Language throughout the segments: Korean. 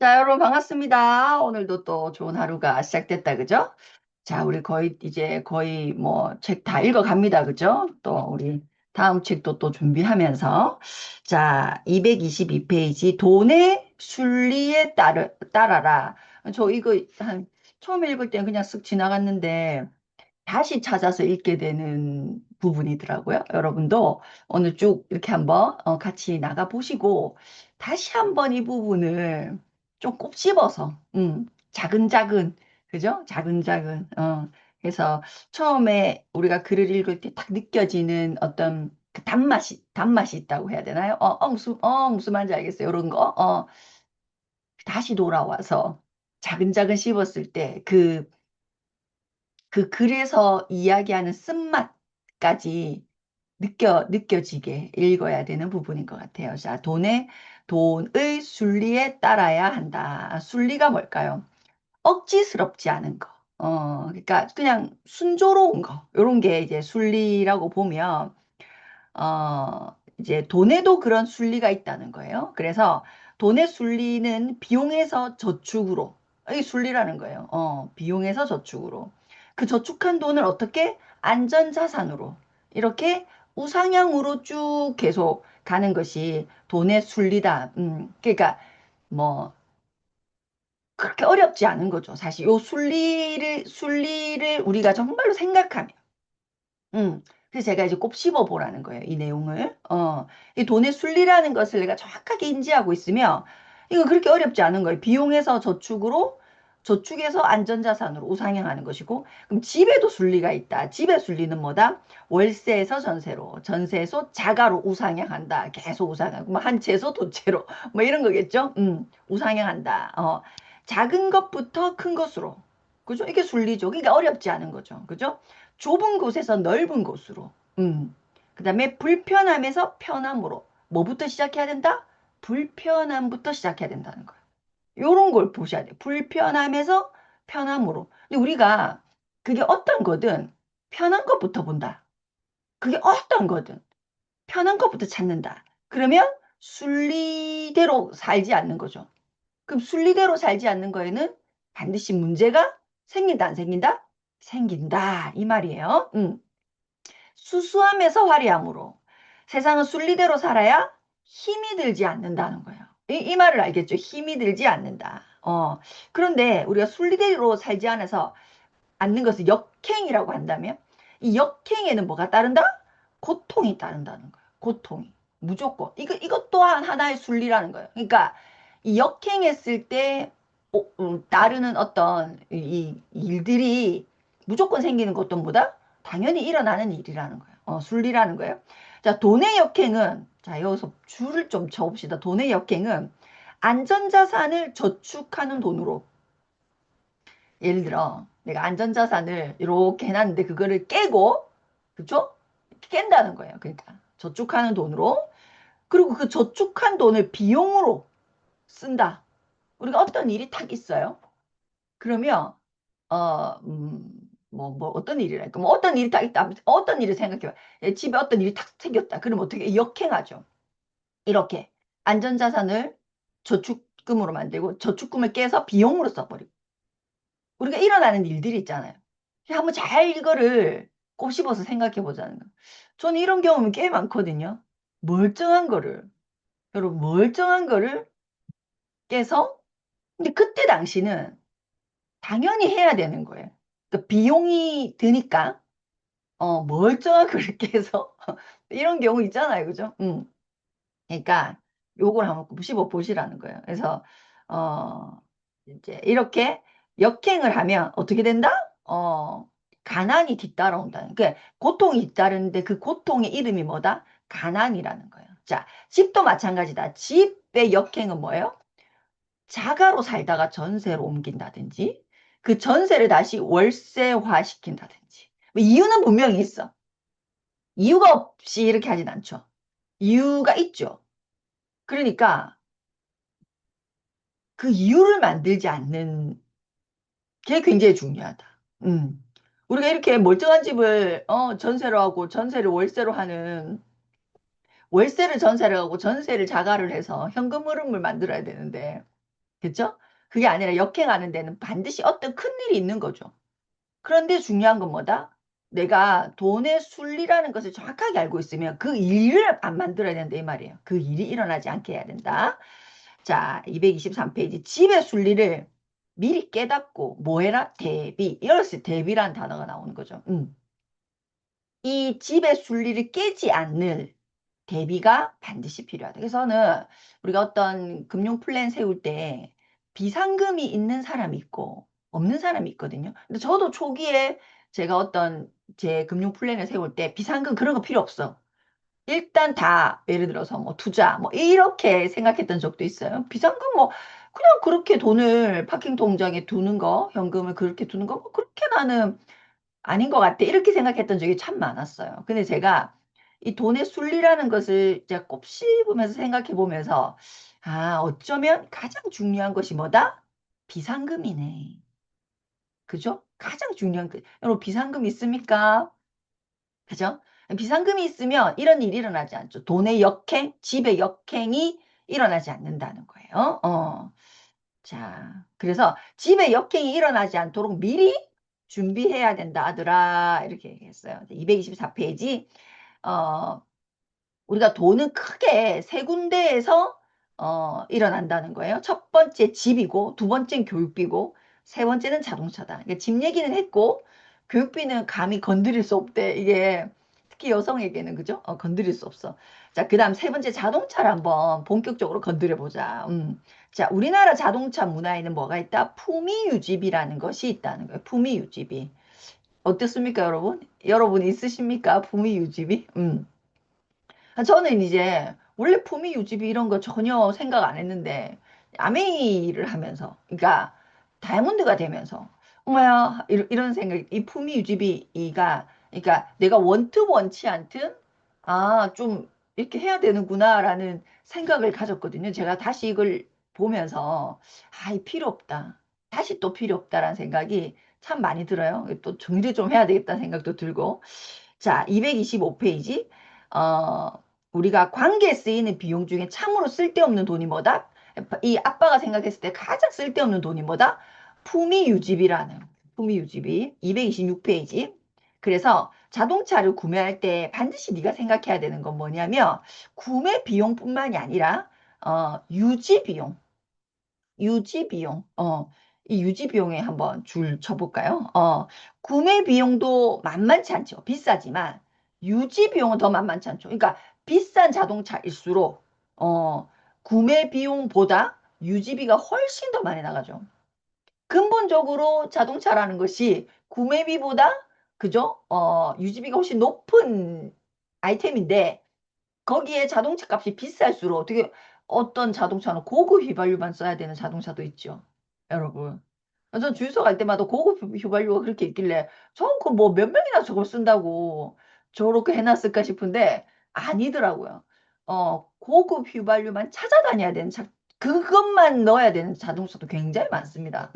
자, 여러분 반갑습니다. 오늘도 또 좋은 하루가 시작됐다, 그죠? 자, 우리 거의 뭐 책 다 읽어갑니다, 그죠? 또 우리 다음 책도 또 준비하면서 자, 222페이지 돈의 순리에 따라라. 저 이거 처음 읽을 때는 그냥 쓱 지나갔는데 다시 찾아서 읽게 되는 부분이더라고요. 여러분도 오늘 쭉 이렇게 한번 같이 나가 보시고 다시 한번 이 부분을 좀 곱씹어서 자근자근 그죠? 자근자근 그래서 처음에 우리가 글을 읽을 때 딱 느껴지는 어떤 그 단맛이 있다고 해야 되나요? 무슨 말인지 알겠어요. 이런 거 다시 돌아와서 자근자근 씹었을 때그 그 글에서 이야기하는 쓴맛까지 느껴지게 읽어야 되는 부분인 것 같아요. 자, 돈의 순리에 따라야 한다. 순리가 뭘까요? 억지스럽지 않은 거. 그러니까 그냥 순조로운 거. 이런 게 이제 순리라고 보면, 이제 돈에도 그런 순리가 있다는 거예요. 그래서 돈의 순리는 비용에서 저축으로, 이 순리라는 거예요. 비용에서 저축으로. 그 저축한 돈을 어떻게 안전자산으로, 이렇게 우상향으로 쭉 계속 가는 것이 돈의 순리다. 그러니까 뭐, 그렇게 어렵지 않은 거죠. 사실 요 순리를 우리가 정말로 생각하면. 그래서 제가 이제 꼭 씹어보라는 거예요, 이 내용을. 이 돈의 순리라는 것을 내가 정확하게 인지하고 있으면, 이거 그렇게 어렵지 않은 거예요. 비용에서 저축에서 안전자산으로 우상향하는 것이고, 그럼 집에도 순리가 있다. 집의 순리는 뭐다? 월세에서 전세로, 전세에서 자가로 우상향한다. 계속 우상향. 뭐 한 채에서 두 채로, 뭐 이런 거겠죠? 우상향한다. 작은 것부터 큰 것으로. 그죠? 이게 순리죠. 그러니까 어렵지 않은 거죠. 그죠? 좁은 곳에서 넓은 곳으로. 그 다음에 불편함에서 편함으로. 뭐부터 시작해야 된다? 불편함부터 시작해야 된다는 거예요. 요런 걸 보셔야 돼요. 불편함에서 편함으로. 근데 우리가 그게 어떤 거든 편한 것부터 본다. 그게 어떤 거든 편한 것부터 찾는다. 그러면 순리대로 살지 않는 거죠. 그럼 순리대로 살지 않는 거에는 반드시 문제가 생긴다, 안 생긴다? 생긴다. 이 말이에요. 수수함에서 화려함으로. 세상은 순리대로 살아야 힘이 들지 않는다는 거예요. 이 말을 알겠죠? 힘이 들지 않는다. 그런데 우리가 순리대로 살지 않아서 않는 것을 역행이라고 한다면 이 역행에는 뭐가 따른다? 고통이 따른다는 거예요. 고통이. 무조건. 이것 또한 하나의 순리라는 거예요. 그러니까 이 역행했을 때 따르는 어떤 이 일들이 무조건 생기는 것도 보다 당연히 일어나는 일이라는 거예요. 순리라는 거예요. 자, 돈의 역행은 자, 여기서 줄을 좀 쳐봅시다. 돈의 역행은 안전자산을 저축하는 돈으로 예를 들어 내가 안전자산을 이렇게 해놨는데 그거를 깨고 그쵸? 깬다는 거예요. 그러니까 저축하는 돈으로 그리고 그 저축한 돈을 비용으로 쓴다. 우리가 어떤 일이 탁 있어요. 그러면 뭐 어떤 일이랄까 뭐 어떤 일이 딱 있다. 어떤 일을 생각해봐. 집에 어떤 일이 탁 생겼다. 그럼 어떻게 역행하죠. 이렇게 안전자산을 저축금으로 만들고 저축금을 깨서 비용으로 써버리고 우리가 일어나는 일들이 있잖아요. 한번 잘 이거를 곱씹어서 생각해 보자는 거. 저는 이런 경험이 꽤 많거든요. 멀쩡한 거를, 여러분, 멀쩡한 거를 깨서, 근데 그때 당시는 당연히 해야 되는 거예요. 그 비용이 드니까, 멀쩡한 거를 깨서, 이런 경우 있잖아요. 그죠? 그러니까, 요걸 한번 곱씹어 보시라는 거예요. 그래서, 어, 이제 이렇게 역행을 하면 어떻게 된다? 가난이 뒤따라온다는. 그러니까 고통이 뒤따르는데 그 고통의 이름이 뭐다? 가난이라는 거예요. 자, 집도 마찬가지다. 집의 역행은 뭐예요? 자가로 살다가 전세로 옮긴다든지, 그 전세를 다시 월세화 시킨다든지. 뭐 이유는 분명히 있어. 이유가 없이 이렇게 하진 않죠. 이유가 있죠. 그러니까 그 이유를 만들지 않는 게 굉장히 중요하다. 우리가 이렇게 멀쩡한 집을 전세로 하고 전세를 월세로 하는 월세를 전세를 하고 전세를 자가를 해서 현금 흐름을 만들어야 되는데 그죠? 그게 아니라 역행하는 데는 반드시 어떤 큰일이 있는 거죠. 그런데 중요한 건 뭐다? 내가 돈의 순리라는 것을 정확하게 알고 있으면 그 일을 안 만들어야 된다 이 말이에요. 그 일이 일어나지 않게 해야 된다. 자, 223페이지. 집의 순리를 미리 깨닫고 뭐 해라? 대비. 이럴 때 대비라는 단어가 나오는 거죠. 이 집의 순리를 깨지 않는 대비가 반드시 필요하다. 그래서는 우리가 어떤 금융 플랜 세울 때 비상금이 있는 사람이 있고 없는 사람이 있거든요. 근데 저도 초기에 제가 어떤 제 금융 플랜을 세울 때 비상금 그런 거 필요 없어. 일단 다 예를 들어서 뭐 투자 뭐 이렇게 생각했던 적도 있어요. 비상금 뭐 그냥 그렇게 돈을 파킹 통장에 두는 거, 현금을 그렇게 두는 거, 뭐 그렇게 나는 아닌 것 같아. 이렇게 생각했던 적이 참 많았어요. 근데 제가 이 돈의 순리라는 것을 제가 곱씹으면서 생각해 보면서, 아, 어쩌면 가장 중요한 것이 뭐다? 비상금이네. 그죠? 가장 중요한 그, 여러분 비상금 있습니까? 그죠? 비상금이 있으면 이런 일이 일어나지 않죠. 돈의 역행, 집의 역행이 일어나지 않는다는 거예요. 자, 그래서 집에 역행이 일어나지 않도록 미리 준비해야 된다, 아들아. 이렇게 얘기했어요. 224페이지. 어, 우리가 돈은 크게 세 군데에서 일어난다는 거예요. 첫 번째 집이고, 두 번째는 교육비고, 세 번째는 자동차다. 그러니까 집 얘기는 했고, 교육비는 감히 건드릴 수 없대. 이게 특히 여성에게는 그죠? 건드릴 수 없어. 자, 그 다음 세 번째 자동차를 한번 본격적으로 건드려 보자. 자, 우리나라 자동차 문화에는 뭐가 있다? 품위유지비라는 것이 있다는 거예요. 품위유지비. 어떻습니까, 여러분? 여러분 있으십니까? 품위유지비? 저는 이제 원래 품위 유지비 이런 거 전혀 생각 안 했는데 아메이를 하면서 그러니까 다이아몬드가 되면서 엄마야 이런 생각 이 품위 유지비가 그러니까 내가 원트 원치 않든 아 좀 이렇게 해야 되는구나라는 생각을 가졌거든요. 제가 다시 이걸 보면서 아, 이 필요 없다. 다시 또 필요 없다라는 생각이 참 많이 들어요. 또 정리 좀 해야 되겠다는 생각도 들고 자, 225페이지. 어, 우리가 관계에 쓰이는 비용 중에 참으로 쓸데없는 돈이 뭐다? 이 아빠가 생각했을 때 가장 쓸데없는 돈이 뭐다? 품위유지비라는 품위유지비 226페이지. 그래서 자동차를 구매할 때 반드시 네가 생각해야 되는 건 뭐냐면 구매 비용뿐만이 아니라 유지 비용 유지 비용, 이 유지 비용에 한번 줄 쳐볼까요? 구매 비용도 만만치 않죠. 비싸지만 유지 비용은 더 만만치 않죠. 그러니까 비싼 자동차일수록 구매 비용보다 유지비가 훨씬 더 많이 나가죠. 근본적으로 자동차라는 것이 구매비보다 그죠? 유지비가 훨씬 높은 아이템인데 거기에 자동차 값이 비쌀수록 어떻게 어떤 자동차는 고급 휘발유만 써야 되는 자동차도 있죠. 여러분. 전 주유소 갈 때마다 고급 휘발유가 그렇게 있길래 저그 뭐 몇 명이나 저걸 쓴다고 저렇게 해놨을까 싶은데 아니더라고요. 고급 휘발유만 찾아다녀야 되는 그것만 넣어야 되는 자동차도 굉장히 많습니다.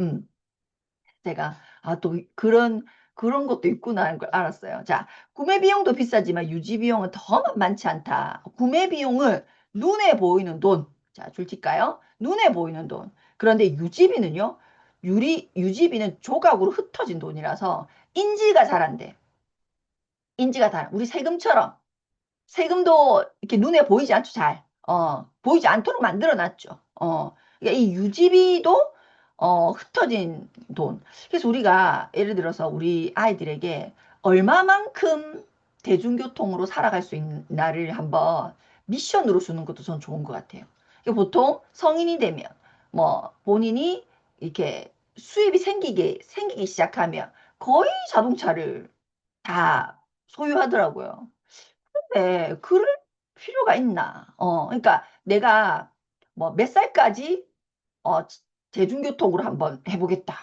제가 아, 또 그런 것도 있구나 걸 알았어요. 자, 구매 비용도 비싸지만 유지 비용은 더 만만치 않다. 구매 비용을 눈에 보이는 돈. 자, 줄칠까요? 눈에 보이는 돈. 그런데 유지비는요? 유지비는 조각으로 흩어진 돈이라서 인지가 잘 안 돼. 인지가 잘. 우리 세금처럼. 세금도 이렇게 눈에 보이지 않죠, 잘. 보이지 않도록 만들어 놨죠. 그러니까 이 유지비도, 흩어진 돈. 그래서 우리가 예를 들어서 우리 아이들에게 얼마만큼 대중교통으로 살아갈 수 있나를 한번 미션으로 주는 것도 전 좋은 것 같아요. 그러니까 보통 성인이 되면, 뭐, 본인이 이렇게 수입이 생기기 시작하면 거의 자동차를 다 소유하더라고요. 네, 그럴 필요가 있나? 그러니까 내가 뭐 몇 살까지 대중교통으로 한번 해보겠다.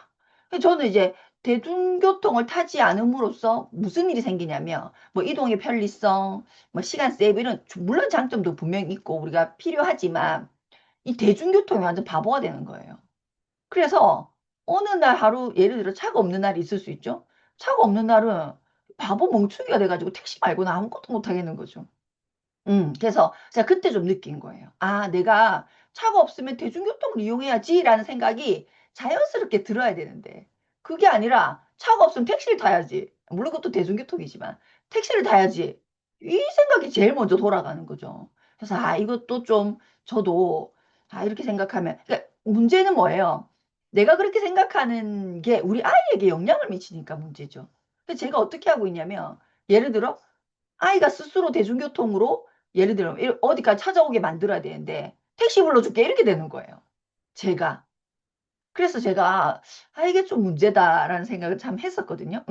저는 이제 대중교통을 타지 않음으로써 무슨 일이 생기냐면 뭐 이동의 편리성, 뭐 시간 세이브 이런 물론 장점도 분명히 있고 우리가 필요하지만 이 대중교통이 완전 바보가 되는 거예요. 그래서 어느 날 하루 예를 들어 차가 없는 날이 있을 수 있죠. 차가 없는 날은 바보 멍충이가 돼가지고 택시 말고는 아무것도 못 하겠는 거죠. 그래서 제가 그때 좀 느낀 거예요. 아, 내가 차가 없으면 대중교통을 이용해야지라는 생각이 자연스럽게 들어야 되는데 그게 아니라 차가 없으면 택시를 타야지. 물론 그것도 대중교통이지만 택시를 타야지. 이 생각이 제일 먼저 돌아가는 거죠. 그래서 이것도 좀 저도 이렇게 생각하면 그러니까 문제는 뭐예요? 내가 그렇게 생각하는 게 우리 아이에게 영향을 미치니까 문제죠. 근데 제가 어떻게 하고 있냐면 예를 들어 아이가 스스로 대중교통으로 예를 들어 어디까지 찾아오게 만들어야 되는데 택시 불러줄게 이렇게 되는 거예요. 제가. 그래서 제가 이게 좀 문제다라는 생각을 참 했었거든요.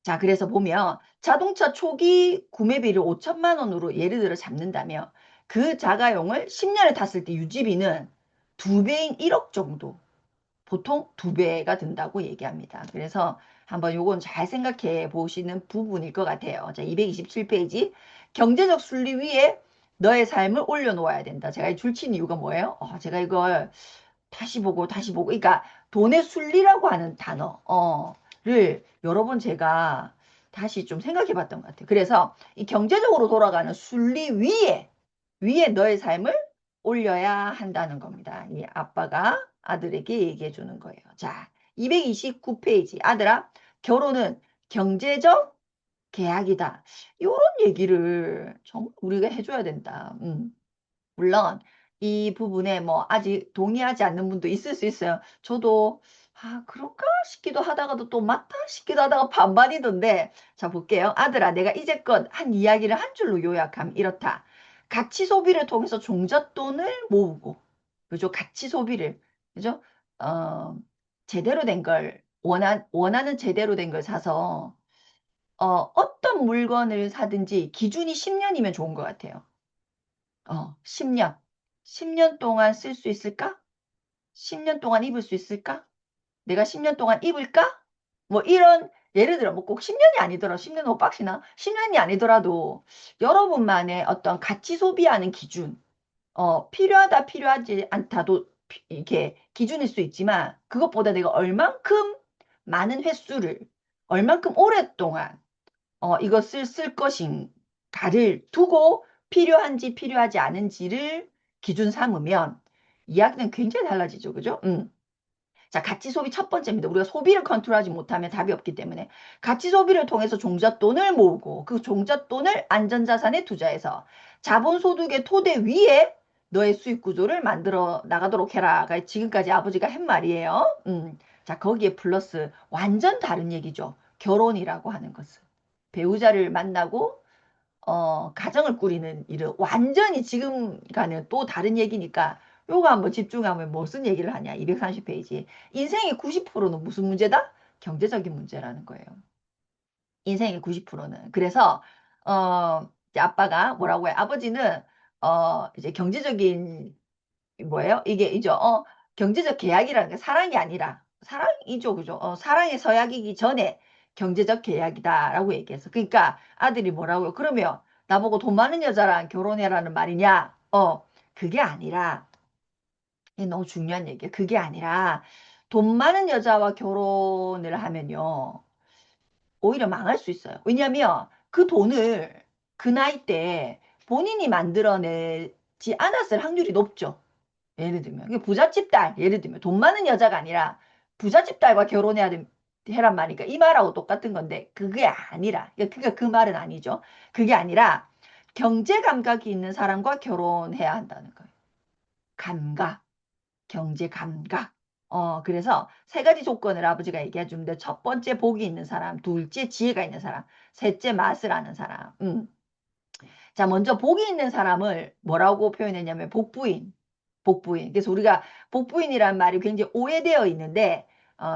자, 그래서 보면 자동차 초기 구매비를 5천만 원으로 예를 들어 잡는다면 그 자가용을 10년을 탔을 때 유지비는 2배인 1억 정도. 보통 2배가 든다고 얘기합니다. 그래서 한번 요건 잘 생각해 보시는 부분일 것 같아요. 자, 227페이지. 경제적 순리 위에 너의 삶을 올려놓아야 된다. 제가 이 줄친 이유가 뭐예요? 제가 이걸 다시 보고 다시 보고 그러니까 돈의 순리라고 하는 단어를 여러 번 제가 다시 좀 생각해 봤던 것 같아요. 그래서 이 경제적으로 돌아가는 순리 위에 너의 삶을 올려야 한다는 겁니다. 이 아빠가 아들에게 얘기해 주는 거예요. 자, 229페이지. 아들아, 결혼은 경제적 계약이다. 이런 얘기를 정말 우리가 해줘야 된다. 물론 이 부분에 뭐 아직 동의하지 않는 분도 있을 수 있어요. 저도 그럴까 싶기도 하다가도 또 맞다 싶기도 하다가 반반이던데 자 볼게요. 아들아 내가 이제껏 한 이야기를 한 줄로 요약하면 이렇다. 가치 소비를 통해서 종잣돈을 모으고 그죠? 가치 소비를 그죠? 어, 제대로 된 걸 원하는 제대로 된 걸 사서 어떤 물건을 사든지 기준이 10년이면 좋은 것 같아요. 10년. 10년 동안 쓸 수 있을까? 10년 동안 입을 수 있을까? 내가 10년 동안 입을까? 뭐 이런 예를 들어 뭐 꼭 10년이 아니더라도 10년 너무 빡시나? 10년이 아니더라도 여러분만의 어떤 가치 소비하는 기준 필요하다 필요하지 않다도 이렇게 기준일 수 있지만 그것보다 내가 얼만큼 많은 횟수를 얼만큼 오랫동안 이것을 쓸 것인가를 두고 필요한지 필요하지 않은지를 기준 삼으면 이야기는 굉장히 달라지죠. 그죠? 자, 가치 소비 첫 번째입니다. 우리가 소비를 컨트롤하지 못하면 답이 없기 때문에 가치 소비를 통해서 종잣돈을 모으고 그 종잣돈을 안전자산에 투자해서 자본소득의 토대 위에 너의 수익 구조를 만들어 나가도록 해라가 지금까지 아버지가 한 말이에요. 자, 거기에 플러스 완전 다른 얘기죠. 결혼이라고 하는 것은. 배우자를 만나고 가정을 꾸리는 일은 완전히 지금과는 또 다른 얘기니까 요거 한번 집중하면 무슨 얘기를 하냐. 230페이지. 인생의 90%는 무슨 문제다? 경제적인 문제라는 거예요. 인생의 90%는. 그래서 이제 아빠가 뭐라고 해? 아버지는 이제 경제적인 뭐예요? 이게 이죠. 경제적 계약이라는 게 사랑이 아니라 사랑이죠, 그죠? 사랑의 서약이기 전에 경제적 계약이다라고 얘기해서 그러니까 아들이 뭐라고요? 그러면 나보고 돈 많은 여자랑 결혼해라는 말이냐? 그게 아니라 이게 너무 중요한 얘기예요. 그게 아니라 돈 많은 여자와 결혼을 하면요. 오히려 망할 수 있어요. 왜냐하면 그 돈을 그 나이 때 본인이 만들어내지 않았을 확률이 높죠. 예를 들면 그게 부잣집 딸 예를 들면 돈 많은 여자가 아니라 부잣집 딸과 결혼해야 해란 말이니까 이 말하고 똑같은 건데 그게 아니라 그러니까 그 말은 아니죠. 그게 아니라 경제 감각이 있는 사람과 결혼해야 한다는 거예요. 감각, 경제 감각. 그래서 세 가지 조건을 아버지가 얘기해 주는데 첫 번째 복이 있는 사람, 둘째 지혜가 있는 사람, 셋째 맛을 아는 사람. 자, 먼저 복이 있는 사람을 뭐라고 표현했냐면 복부인. 복부인. 그래서 우리가 복부인이란 말이 굉장히 오해되어 있는데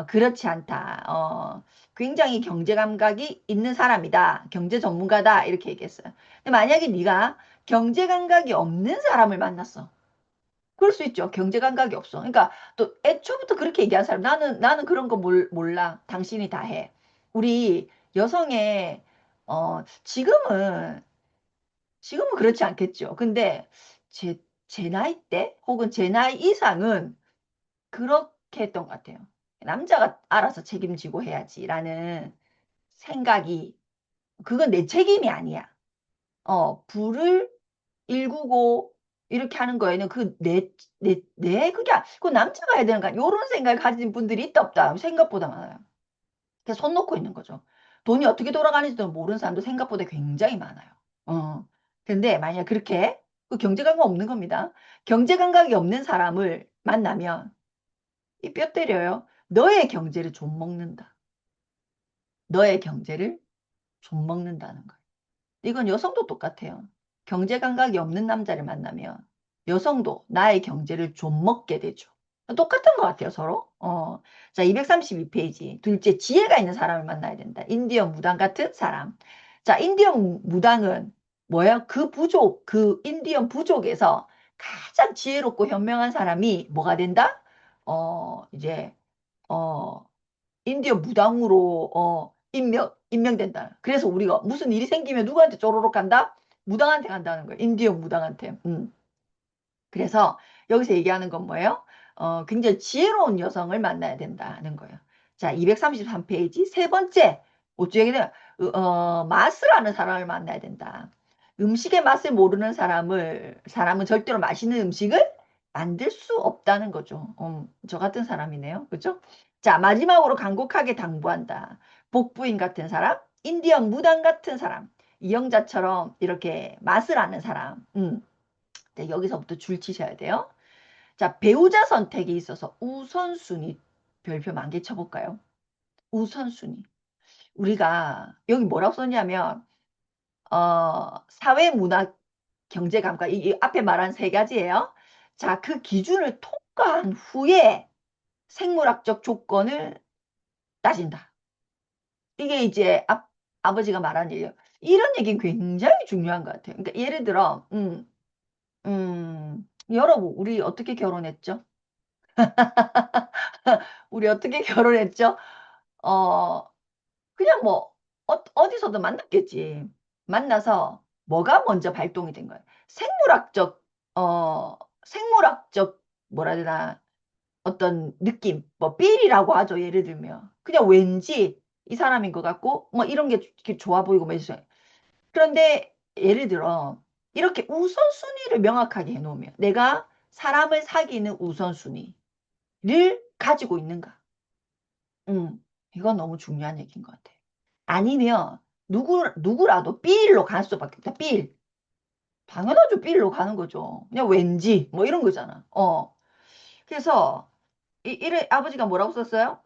그렇지 않다. 굉장히 경제 감각이 있는 사람이다. 경제 전문가다. 이렇게 얘기했어요. 근데 만약에 네가 경제 감각이 없는 사람을 만났어. 그럴 수 있죠. 경제 감각이 없어. 그러니까 또 애초부터 그렇게 얘기한 사람 나는 그런 거 몰라. 당신이 다 해. 우리 여성의 지금은 그렇지 않겠죠. 근데 제 나이 때 혹은 제 나이 이상은 그렇게 했던 것 같아요. 남자가 알아서 책임지고 해야지라는 생각이 그건 내 책임이 아니야. 불을 일구고 이렇게 하는 거에는 그 남자가 해야 되는 거 요런 생각을 가진 분들이 있다 없다. 생각보다 많아요. 그래서 손 놓고 있는 거죠. 돈이 어떻게 돌아가는지도 모르는 사람도 생각보다 굉장히 많아요. 어. 근데 만약 그렇게 그 경제 감각 없는 겁니다. 경제 감각이 없는 사람을 만나면 이 뼈 때려요. 너의 경제를 좀 먹는다. 너의 경제를 좀 먹는다는 거예요. 이건 여성도 똑같아요. 경제 감각이 없는 남자를 만나면 여성도 나의 경제를 좀 먹게 되죠. 똑같은 것 같아요, 서로. 자, 232페이지. 둘째, 지혜가 있는 사람을 만나야 된다. 인디언 무당 같은 사람. 자, 인디언 무당은 뭐예요? 그 인디언 부족에서 가장 지혜롭고 현명한 사람이 뭐가 된다? 이제, 어, 인디언 무당으로 임명된다. 그래서 우리가 무슨 일이 생기면 누구한테 쪼로록 간다? 무당한테 간다는 거예요. 인디언 무당한테. 그래서 여기서 얘기하는 건 뭐예요? 굉장히 지혜로운 여성을 만나야 된다는 거예요. 자, 233페이지 세 번째. 어쩌기는 맛을 아는 사람을 만나야 된다. 음식의 맛을 모르는 사람은 절대로 맛있는 음식을 만들 수 없다는 거죠. 저 같은 사람이네요. 그죠? 자, 마지막으로 간곡하게 당부한다. 복부인 같은 사람, 인디언 무당 같은 사람, 이영자처럼 이렇게 맛을 아는 사람. 네, 여기서부터 줄 치셔야 돼요. 자, 배우자 선택에 있어서 우선순위 별표 만 개 쳐볼까요? 우선순위. 우리가 여기 뭐라고 썼냐면 사회, 문화, 경제, 감각 이 앞에 말한 세 가지예요. 자, 그 기준을 통과한 후에 생물학적 조건을 따진다. 이게 이제 아버지가 말한 얘기예요. 이런 얘기는 굉장히 중요한 것 같아요. 그러니까 예를 들어, 여러분, 우리 어떻게 결혼했죠? 우리 어떻게 결혼했죠? 어, 그냥 뭐, 어디서도 만났겠지. 만나서 뭐가 먼저 발동이 된 거야? 생물학적, 뭐라 해야 되나, 어떤 느낌, 뭐, 삘이라고 하죠. 예를 들면. 그냥 왠지 이 사람인 것 같고, 뭐, 이런 게 이렇게 좋아 보이고, 뭐, 이래서. 그런데 예를 들어, 이렇게 우선순위를 명확하게 해놓으면, 내가 사람을 사귀는 우선순위를 가지고 있는가? 이건 너무 중요한 얘기인 것 같아요. 아니면 누구라도 B일로 갈 수밖에 없다. B. 당연하죠. B일로 가는 거죠. 그냥 왠지 뭐 이런 거잖아. 그래서 이래 아버지가 뭐라고 썼어요?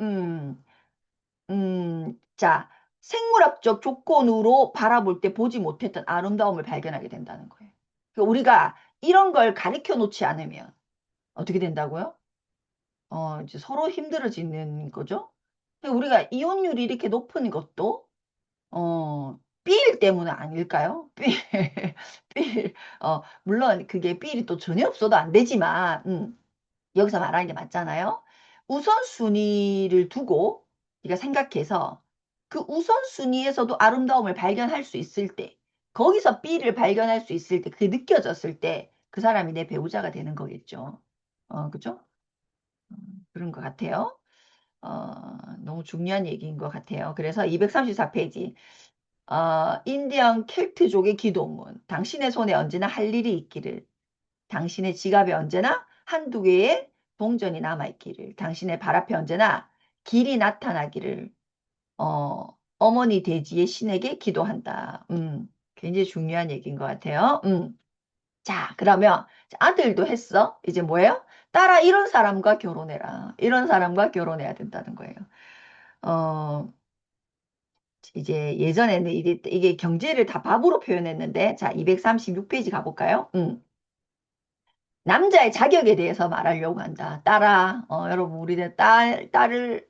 자, 생물학적 조건으로 바라볼 때 보지 못했던 아름다움을 발견하게 된다는 거예요. 그러니까 우리가 이런 걸 가르쳐 놓지 않으면 어떻게 된다고요? 이제 서로 힘들어지는 거죠. 우리가 이혼율이 이렇게 높은 것도 삘 때문은 아닐까요? 삘, 삘. 물론 그게 삘이 또 전혀 없어도 안 되지만, 여기서 말하는 게 맞잖아요. 우선순위를 두고, 네가 생각해서 그 우선순위에서도 아름다움을 발견할 수 있을 때, 거기서 삘을 발견할 수 있을 때, 그게 느껴졌을 때, 그 사람이 내 배우자가 되는 거겠죠. 그죠? 그런 것 같아요. 너무 중요한 얘기인 것 같아요. 그래서 234페이지. 인디언 켈트족의 기도문. 당신의 손에 언제나 할 일이 있기를. 당신의 지갑에 언제나 한두 개의 동전이 남아있기를. 당신의 발 앞에 언제나 길이 나타나기를. 어머니 대지의 신에게 기도한다. 굉장히 중요한 얘기인 것 같아요. 자, 그러면 아들도 했어. 이제 뭐예요? 딸아, 이런 사람과 결혼해라. 이런 사람과 결혼해야 된다는 거예요. 어, 이제 예전에는 이게 경제를 다 밥으로 표현했는데, 자, 236페이지 가볼까요? 남자의 자격에 대해서 말하려고 한다. 딸아, 여러분, 우리들 딸을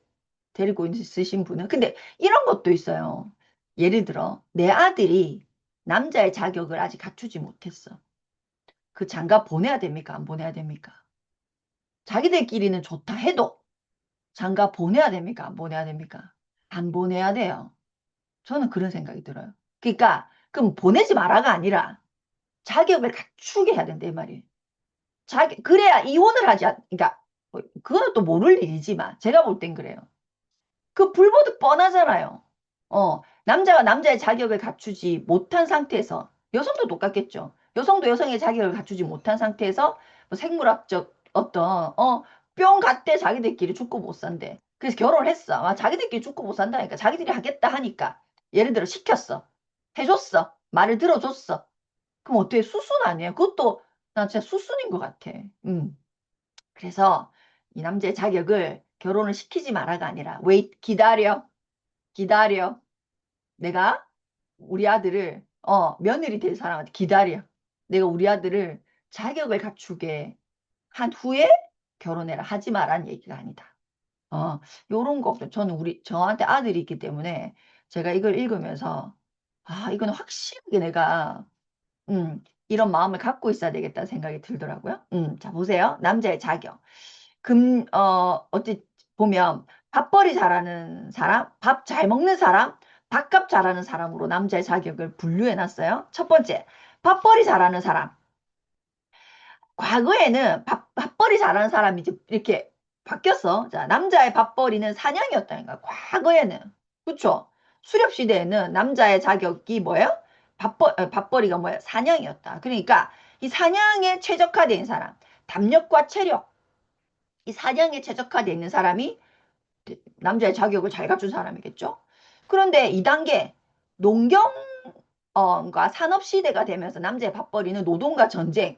데리고 있으신 분은. 근데 이런 것도 있어요. 예를 들어, 내 아들이 남자의 자격을 아직 갖추지 못했어. 그 장가 보내야 됩니까? 안 보내야 됩니까? 자기들끼리는 좋다 해도 장가 보내야 됩니까? 안 보내야 됩니까? 안 보내야 돼요. 저는 그런 생각이 들어요. 그러니까 그럼 보내지 마라가 아니라 자격을 갖추게 해야 된다 이 말이에요. 그래야 이혼을 그러니까 그거는 또 모를 일이지만 제가 볼 땐 그래요. 그 불보듯 뻔하잖아요. 남자가 남자의 자격을 갖추지 못한 상태에서 여성도 똑같겠죠. 여성도 여성의 자격을 갖추지 못한 상태에서 뭐 생물학적 어떤 뿅 갔대 자기들끼리 죽고 못 산대. 그래서 결혼을 했어. 자기들끼리 죽고 못 산다니까. 자기들이 하겠다 하니까 예를 들어 시켰어. 해줬어. 말을 들어줬어. 그럼 어떻게 수순 아니에요? 그것도 난 진짜 수순인 것 같아. 그래서 이 남자의 자격을 결혼을 시키지 마라가 아니라 wait 기다려 기다려 내가 우리 아들을 며느리 될 사람한테 기다려 내가 우리 아들을 자격을 갖추게 한 후에 결혼해라 하지 마라는 얘기가 아니다. 요런 거 저는 저한테 아들이 있기 때문에 제가 이걸 읽으면서 이거는 확실하게 내가 이런 마음을 갖고 있어야 되겠다는 생각이 들더라고요. 자 보세요. 남자의 자격. 어찌 보면 밥벌이 잘하는 사람, 밥 잘 먹는 사람, 밥값 잘하는 사람으로 남자의 자격을 분류해 놨어요. 첫 번째, 밥벌이 잘하는 사람. 과거에는 밥벌이 잘하는 사람이 이제 이렇게 바뀌었어. 자, 남자의 밥벌이는 사냥이었다니까. 과거에는. 그쵸? 수렵시대에는 남자의 자격이 뭐예요? 밥벌이가 뭐예요? 사냥이었다. 그러니까 이 사냥에 최적화된 사람, 담력과 체력, 이 사냥에 최적화되어 있는 사람이 남자의 자격을 잘 갖춘 사람이겠죠. 그런데 2단계 농경과 산업시대가 되면서 남자의 밥벌이는 노동과 전쟁,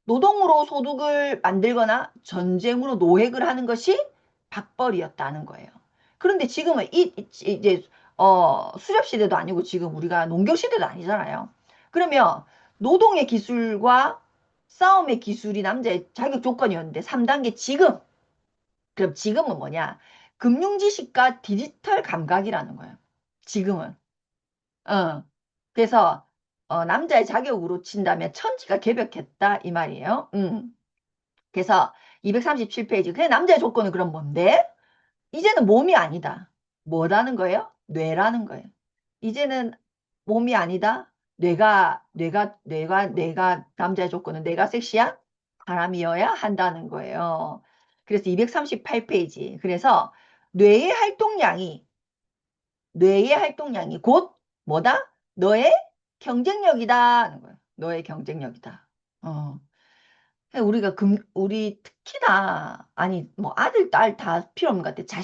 노동으로 소득을 만들거나 전쟁으로 노획을 하는 것이 밥벌이였다는 거예요. 그런데 지금은 이제 수렵시대도 아니고 지금 우리가 농경시대도 아니잖아요. 그러면 노동의 기술과 싸움의 기술이 남자의 자격 조건이었는데 3단계 지금 그럼 지금은 뭐냐? 금융 지식과 디지털 감각이라는 거예요. 지금은. 어. 그래서 남자의 자격으로 친다면 천지가 개벽했다 이 말이에요. 그래서 237페이지. 그냥 남자의 조건은 그럼 뭔데? 이제는 몸이 아니다. 뭐라는 거예요? 뇌라는 거예요. 이제는 몸이 아니다. 뇌가 남자의 조건은 뇌가 섹시한 사람이어야 한다는 거예요. 그래서 238페이지. 그래서 뇌의 활동량이 곧 뭐다? 너의 경쟁력이다 하는 거예요. 너의 경쟁력이다. 어. 우리가 우리 특히나 아니 뭐 아들 딸 다 필요 없는 것 같아.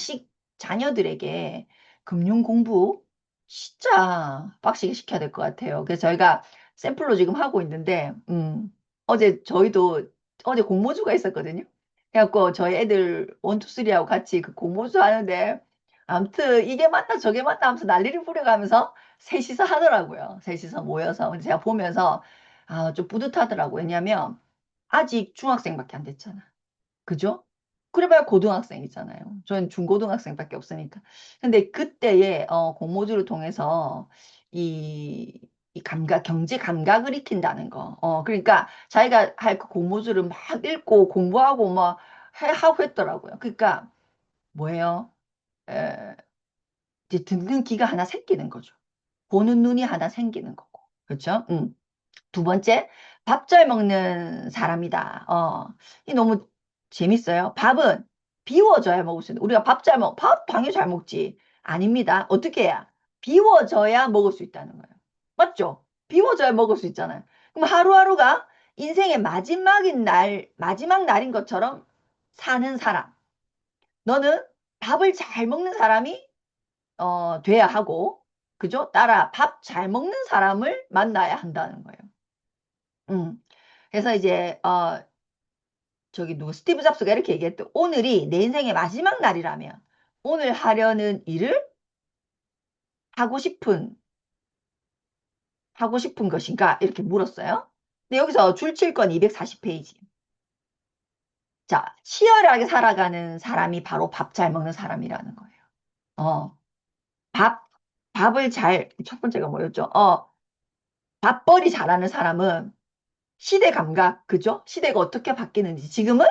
자녀들에게 금융 공부 진짜 빡시게 시켜야 될 것 같아요. 그래서 저희가 샘플로 지금 하고 있는데 저희도 어제 공모주가 있었거든요. 그래갖고 저희 애들 원투 쓰리하고 같이 그 공모주 하는데 아무튼 이게 맞나 저게 맞나 하면서 난리를 부려가면서 셋이서 하더라고요. 셋이서 모여서. 근데 제가 보면서 좀 뿌듯하더라고요. 왜냐면 아직 중학생밖에 안 됐잖아. 그죠? 그래봐야 고등학생이잖아요. 저는 중고등학생밖에 없으니까. 근데 그때의 공모주를 통해서 이, 이 경제 감각을 익힌다는 거. 그러니까 자기가 할 그 공모주를 막 읽고 공부하고 막 하고 했더라고요. 그러니까 뭐예요? 에, 이제 듣는 귀가 하나 생기는 거죠. 보는 눈이 하나 생기는 거고. 그렇죠? 두 번째, 밥 잘 먹는 사람이다. 이 너무 재밌어요. 밥은 비워져야 먹을 수 있는. 우리가 밥 당연히 잘 먹지. 아닙니다. 어떻게 해야? 비워져야 먹을 수 있다는 거예요. 맞죠? 비워져야 먹을 수 있잖아요. 그럼 하루하루가 인생의 마지막 날인 것처럼 사는 사람. 너는 밥을 잘 먹는 사람이 돼야 하고, 그죠? 따라 밥 잘 먹는 사람을 만나야 한다는 거예요. 그래서 이제 저기 누구 스티브 잡스가 이렇게 얘기했대. 오늘이 내 인생의 마지막 날이라면 오늘 하려는 일을 하고 싶은 것인가 이렇게 물었어요. 근데 여기서 줄칠 건 240페이지. 자, 치열하게 살아가는 사람이 바로 밥 잘 먹는 사람이라는 거예요. 어, 밥 밥을 첫 번째가 뭐였죠? 밥벌이 잘하는 사람은 시대 감각, 그죠? 시대가 어떻게 바뀌는지 지금은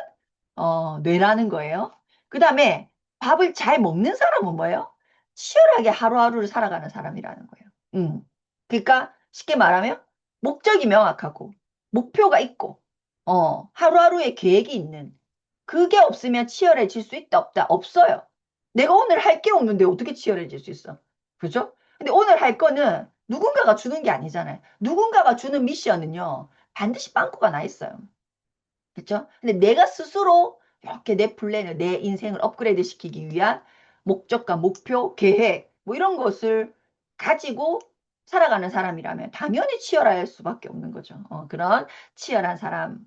뇌라는 거예요. 그 다음에 밥을 잘 먹는 사람은 뭐예요? 치열하게 하루하루를 살아가는 사람이라는 거예요. 그러니까 쉽게 말하면 목적이 명확하고 목표가 있고 하루하루의 계획이 있는 그게 없으면 치열해질 수 있다 없다 없어요. 내가 오늘 할 게 없는데 어떻게 치열해질 수 있어? 그죠? 근데 오늘 할 거는 누군가가 주는 게 아니잖아요. 누군가가 주는 미션은요. 반드시 빵꾸가 나 있어요. 그렇죠? 근데 내가 스스로 이렇게 내 플랜을, 내 인생을 업그레이드 시키기 위한 목적과 목표, 계획, 뭐 이런 것을 가지고 살아가는 사람이라면 당연히 치열할 수밖에 없는 거죠. 그런 치열한 사람이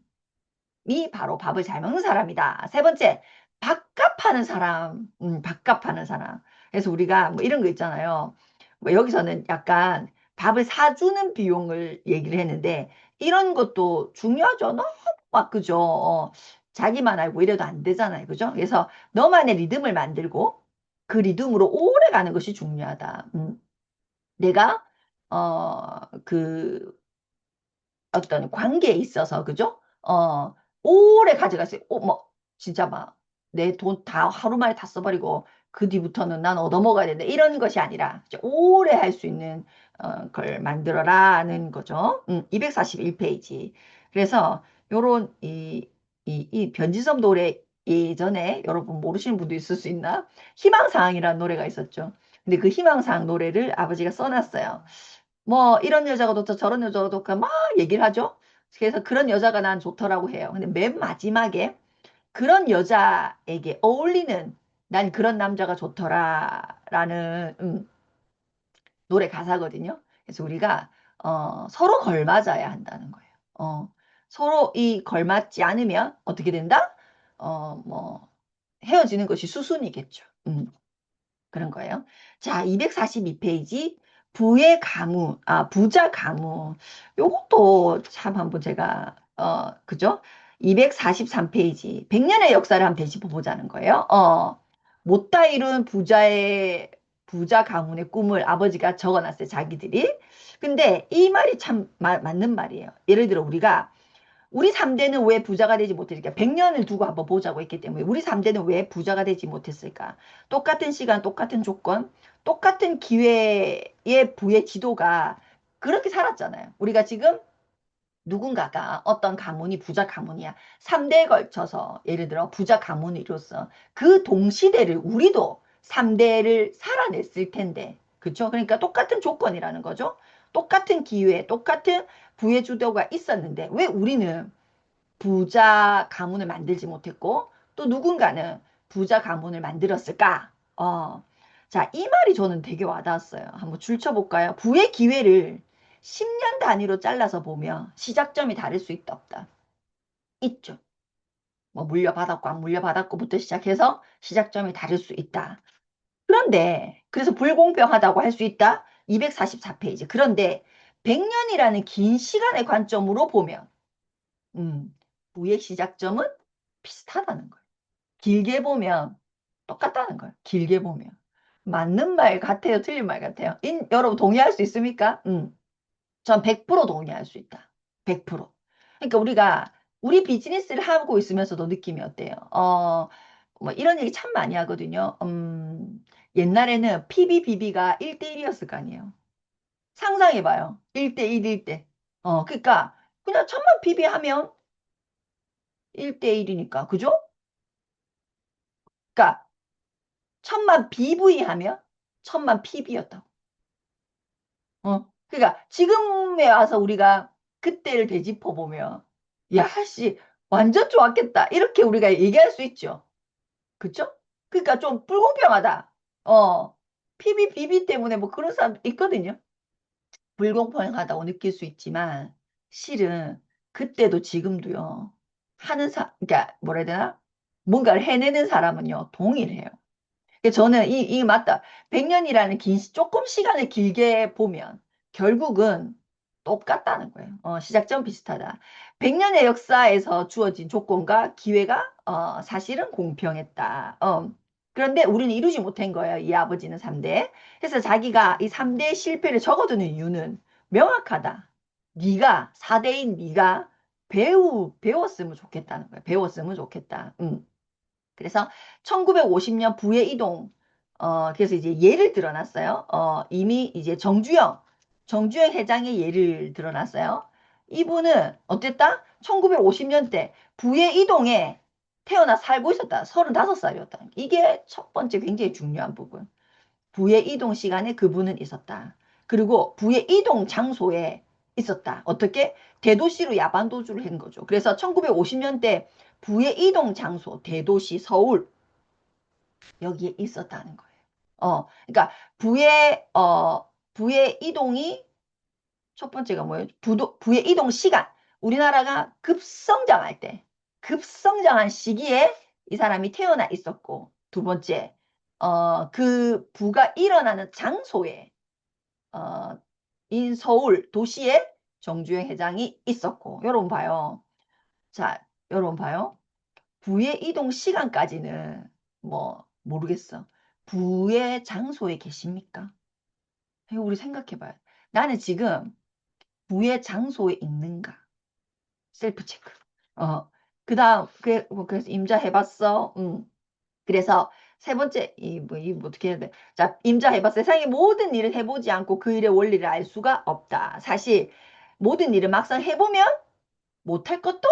바로 밥을 잘 먹는 사람이다. 세 번째, 밥값하는 사람. 밥값하는 사람. 그래서 우리가 뭐 이런 거 있잖아요. 뭐 여기서는 약간 밥을 사주는 비용을 얘기를 했는데 이런 것도 중요하죠. 너무 막 그죠. 자기만 알고 이래도 안 되잖아요. 그죠? 그래서 너만의 리듬을 만들고 그 리듬으로 오래 가는 것이 중요하다. 내가 그 어떤 관계에 있어서, 그죠? 오래 가져갔어요. 뭐, 진짜 막, 내 돈 다 하루 만에 다 써버리고, 그 뒤부터는 난 얻어먹어야 된다. 이런 것이 아니라, 이제 오래 할 수 있는, 걸 만들어라는 거죠. 241페이지. 그래서, 요런, 이 변진섭 노래 예전에 여러분 모르시는 분도 있을 수 있나? 희망사항이라는 노래가 있었죠. 근데 그 희망사항 노래를 아버지가 써놨어요. 뭐 이런 여자가 좋다 저런 여자가 좋다 막 얘기를 하죠. 그래서 그런 여자가 난 좋더라고 해요. 근데 맨 마지막에 그런 여자에게 어울리는 난 그런 남자가 좋더라라는 노래 가사거든요. 그래서 우리가 서로 걸맞아야 한다는 거예요. 서로 이 걸맞지 않으면 어떻게 된다? 뭐 헤어지는 것이 수순이겠죠. 그런 거예요. 자, 242페이지. 부의 가문, 부자 가문. 요것도 참 한번 제가, 그죠? 243페이지. 100년의 역사를 한번 되짚어 보자는 거예요. 못다 이룬 부자 가문의 꿈을 아버지가 적어놨어요, 자기들이. 근데 이 말이 참 맞는 말이에요. 예를 들어 우리 3대는 왜 부자가 되지 못했을까? 100년을 두고 한번 보자고 했기 때문에 우리 3대는 왜 부자가 되지 못했을까? 똑같은 시간, 똑같은 조건, 똑같은 기회의 부의 지도가 그렇게 살았잖아요. 우리가 지금 누군가가 어떤 가문이 부자 가문이야. 3대에 걸쳐서 예를 들어 부자 가문을 이뤘어. 그 동시대를 우리도 3대를 살아냈을 텐데. 그렇죠? 그러니까 똑같은 조건이라는 거죠. 똑같은 기회, 똑같은 부의 주도가 있었는데 왜 우리는 부자 가문을 만들지 못했고 또 누군가는 부자 가문을 만들었을까? 자, 이 말이 저는 되게 와닿았어요. 한번 줄쳐볼까요? 부의 기회를 10년 단위로 잘라서 보면 시작점이 다를 수 있다 없다. 있죠. 뭐 물려받았고 안 물려받았고부터 시작해서 시작점이 다를 수 있다. 그런데 그래서 불공평하다고 할 수 있다. 244페이지. 그런데 100년이라는 긴 시간의 관점으로 보면 부의 시작점은 비슷하다는 거예요. 길게 보면 똑같다는 거예요. 길게 보면. 맞는 말 같아요? 틀린 말 같아요? 여러분 동의할 수 있습니까? 전 100% 동의할 수 있다. 100%. 그러니까 우리 비즈니스를 하고 있으면서도 느낌이 어때요? 뭐 이런 얘기 참 많이 하거든요. 옛날에는 PBBB가 1대1이었을 거 아니에요. 상상해봐요. 1대1, 1대. 그러니까 그냥 천만 PB 하면 1대1이니까. 그죠? 그러니까 천만 BV 하면 천만 PB였다고. 그러니까 지금에 와서 우리가 그때를 되짚어 보면 야, 씨, 완전 좋았겠다. 이렇게 우리가 얘기할 수 있죠. 그쵸? 그러니까 좀 불공평하다. PB, BB 때문에 뭐 그런 사람 있거든요. 불공평하다고 느낄 수 있지만 실은 그때도 지금도요. 그러니까 뭐라 해야 되나? 뭔가를 해내는 사람은요, 동일해요. 저는 이 맞다. 100년이라는 조금 시간을 길게 보면 결국은 똑같다는 거예요. 시작점 비슷하다. 100년의 역사에서 주어진 조건과 기회가 사실은 공평했다. 그런데 우리는 이루지 못한 거예요. 이 아버지는 3대. 그래서 자기가 이 3대의 실패를 적어두는 이유는 명확하다. 네가 4대인 네가 배웠으면 좋겠다는 거예요. 배웠으면 좋겠다. 그래서 1950년 부의 이동, 그래서 이제 예를 들어놨어요. 이미 이제 정주영 회장의 예를 들어놨어요. 이분은 어땠다? 1950년대 부의 이동에 태어나 살고 있었다. 35살이었다. 이게 첫 번째 굉장히 중요한 부분. 부의 이동 시간에 그분은 있었다. 그리고 부의 이동 장소에 있었다. 어떻게? 대도시로 야반도주를 한 거죠. 그래서 1950년대 부의 이동 장소, 대도시 서울, 여기에 있었다는 거예요. 그러니까 부의 이동이 첫 번째가 뭐예요? 부의 이동 시간. 우리나라가 급성장할 때, 급성장한 시기에 이 사람이 태어나 있었고, 두 번째, 그 부가 일어나는 장소에, 어, 인 서울 도시에 정주행 회장이 있었고, 여러분 봐요. 자, 여러분 봐요. 부의 이동 시간까지는 뭐 모르겠어. 부의 장소에 계십니까? 이거 우리 생각해 봐요. 나는 지금 부의 장소에 있는가? 셀프 체크. 그 다음, 그래서 임자 해봤어. 응. 그래서 세 번째, 이 어떻게 해야 돼? 자, 임자 해봤어. 세상의 모든 일을 해보지 않고 그 일의 원리를 알 수가 없다. 사실, 모든 일을 막상 해보면 못할 것도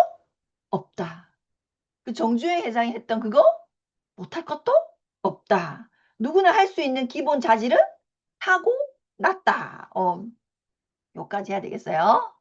없다. 그 정주행 회장이 했던 그거 못할 것도 없다. 누구나 할 수 있는 기본 자질은 하고 났다. 여기까지 해야 되겠어요.